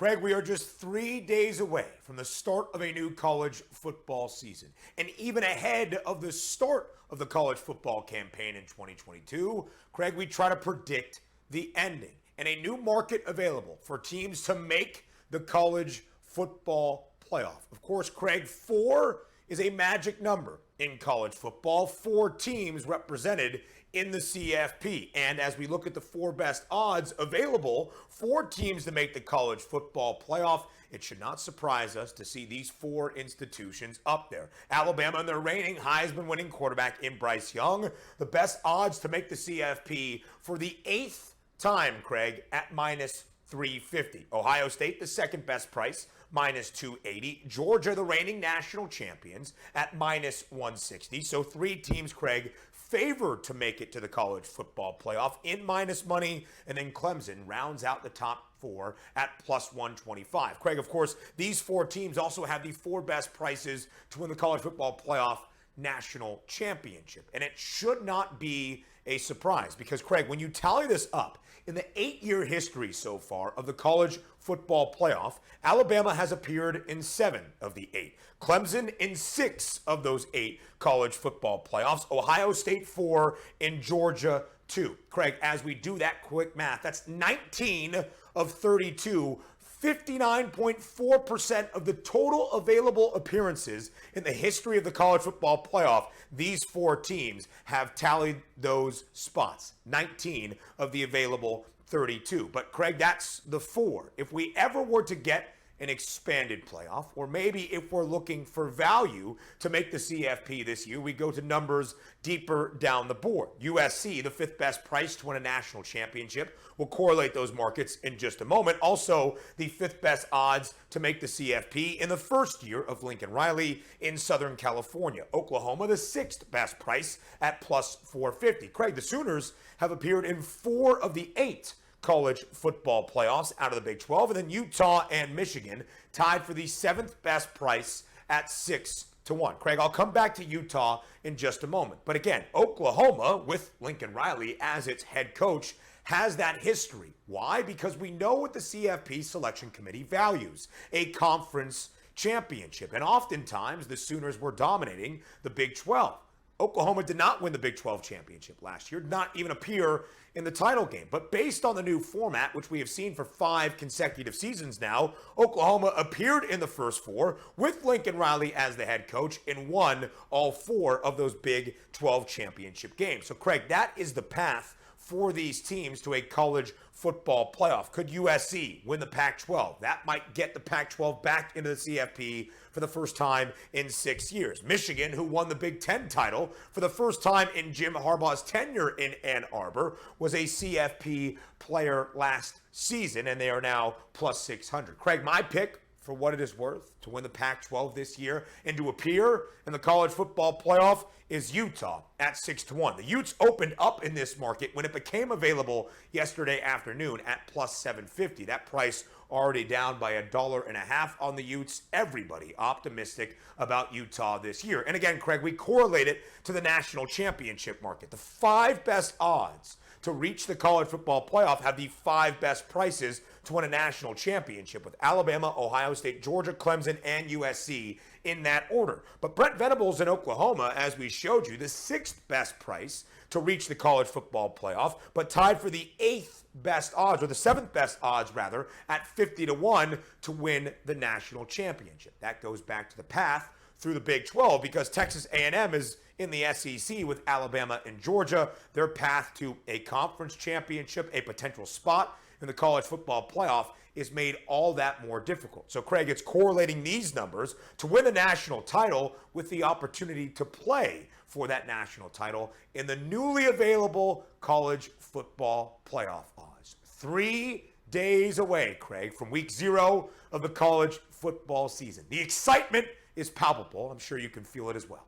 Craig, we are just 3 days away from the start of a new college football season. And even ahead of the start of the college football campaign in 2022, Craig, we try to predict the ending and a new market available for teams to make the college football playoff. Of course, Craig, 4 is a magic number in college football. 4 teams represented in the CFP. And as we look at the 4 best odds available for teams to make the college football playoff, it should not surprise us to see these 4 institutions up there. Alabama and their reigning Heisman-winning quarterback in Bryce Young, the best odds to make the CFP for the 8th time, Craig, at minus 350. Ohio State, the second best price, minus 280. Georgia, the reigning national champions, at minus 160. So 3 teams, Craig, favored to make it to the college football playoff in minus money. And then Clemson rounds out the top 4 at plus 125. Craig, of course, these 4 teams also have the 4 best prices to win the college football playoff national championship. And it should not be a surprise because, Craig, when you tally this up, in the 8-year history so far of the college football playoff, Alabama has appeared in 7 of the 8. Clemson in 6 of those 8 college football playoffs. Ohio State 4 and Georgia 2. Craig, as we do that quick math, that's 19 of 32. 59.4% of the total available appearances in the history of the college football playoff, these 4 teams have tallied those spots. 19 of the available 32. But Craig, that's the 4. If we ever were to get an expanded playoff, or maybe if we're looking for value to make the CFP this year, we go to numbers deeper down the board. USC, the 5th best price to win a national championship. We'll correlate those markets in just a moment. Also, the 5th best odds to make the CFP in the first year of Lincoln Riley in Southern California. Oklahoma, the 6th best price at plus 450. Craig, the Sooners have appeared in 4 of the 8 college football playoffs out of the Big 12, and then Utah and Michigan tied for the 7th best price at 6-1. Craig, I'll come back to Utah in just a moment. But again, Oklahoma, with Lincoln Riley as its head coach, has that history. Why? Because we know what the CFP selection committee values: a conference championship. And oftentimes, the Sooners were dominating the Big 12. Oklahoma did not win the Big 12 championship last year, did not even appear in the title game. But based on the new format, which we have seen for 5 consecutive seasons now, Oklahoma appeared in the first 4 with Lincoln Riley as the head coach and won all 4 of those Big 12 championship games. So, Craig, that is the path for these teams to a college football playoff. Could USC win the Pac-12? That might get the Pac-12 back into the CFP for the first time in 6 years. Michigan, who won the Big Ten title for the first time in Jim Harbaugh's tenure in Ann Arbor, was a CFP player last season, and they are now plus 600. Craig, my pick, for what it is worth, to win the Pac-12 this year and to appear in the college football playoff is Utah at 6-1. The Utes opened up in this market when it became available yesterday afternoon at plus 750. That price already down by $1.50 on the Utes. Everybody optimistic about Utah this year. And again, Craig, we correlate it to the national championship market. The 5 best odds to reach the college football playoff have the 5 best prices to win a national championship, with Alabama, Ohio State, Georgia, Clemson, and USC in that order. But Brent Venables in Oklahoma, as we showed you, the 6th best price to reach the college football playoff, but tied for the 8th best odds, or the 7th best odds rather, at 50-1 to win the national championship. That goes back to the path through the Big 12 because Texas A&M is in the SEC with Alabama and Georgia. Their path to a conference championship, a potential spot in the college football playoff, is made all that more difficult. So, Craig, it's correlating these numbers to win the national title with the opportunity to play for that national title in the newly available college football playoff odds. 3 days away, Craig, from week 0 of the college football season. The excitement is palpable. I'm sure you can feel it as well.